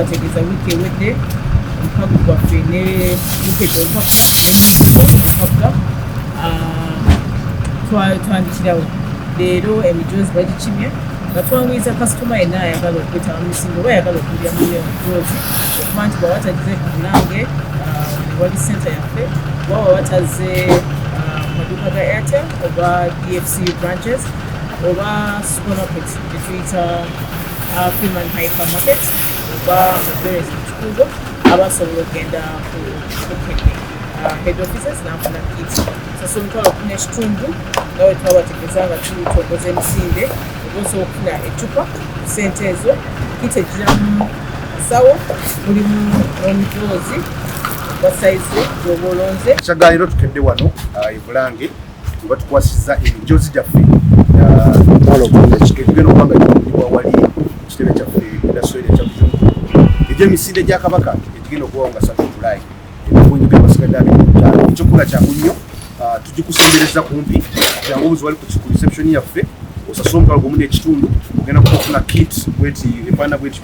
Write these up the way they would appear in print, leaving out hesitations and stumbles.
twabategeeza wiiki ewedde omukago gwaffe ne wikeeti olupapula n'empapula twandikirawo leero Emijoozi bagikimye nga twanguyiza kasitoma yenna ayagala okwetaba mu misinde oba ayagala okulya mu Emijoozi okuba nti bwaba batagize ku Bulange wali senta yaffe bwaba bataze maduuka ga Airtel oba DFCU branches oba supermarket gyetuyita Freeman Hypermarket oba Muberes mu Kikuugo abasobola okugenda ku head offices n'afuna kit sasa omitwalo 10 nga we twabategeeza nga tutongoza emisinde osobola okufuna ecupa sente ezo kit egiramu sawo mulimu Emijoozi wa saizi gwoba olonze kyagaliro tukedde wano e Bulange nga tukwasizza Emijoozi gyaffe egenda okuba nga gitundibwa wali ekitebe kyaffe edasoire ekya Bujungu egy'emisinde gya Kabaka egigenda okubawo nga 3 Julayi ebibonyo byabasigadde 25 ekyokola kyangu nnyo tugikusembereza kumpi jangu obuzi wali ku reception yaffe osasula omutwalo gumu n'ekitundu ogenda kufuna kit bweti efaana bweti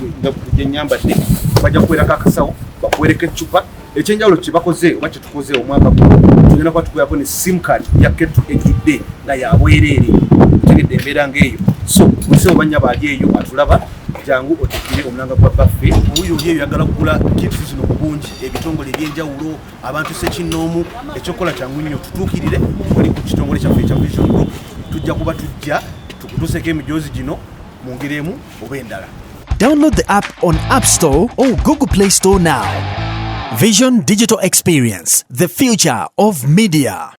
gyenyambadde bajja kukuweerako akasawo bakuweereko ecupa ekyenjawulo kye bakoze oba kye tukoze omwaka guno tugenda kuba tukuweerako ne sim card ya ketu ejjudde nga yabwereere otegedde embeera ng'eyo so mulisewo bannya baali eyo atulaba jangu otekire omulanga gwa baffe oyo oli eyo yagala kugula kit zino bulungi ebitongole ebyenjawulo abantu sekinnoomu ekyokola kyangu nnyo tutuukirire wali ku kitongole kyaffe ekya Vision Group tujja kuba tujja tukutuuseko Emijoozi gino mu ngeri emu oba endala. Download the app on App Store or Google Play Store now. Vision Digital Experience, the future of media.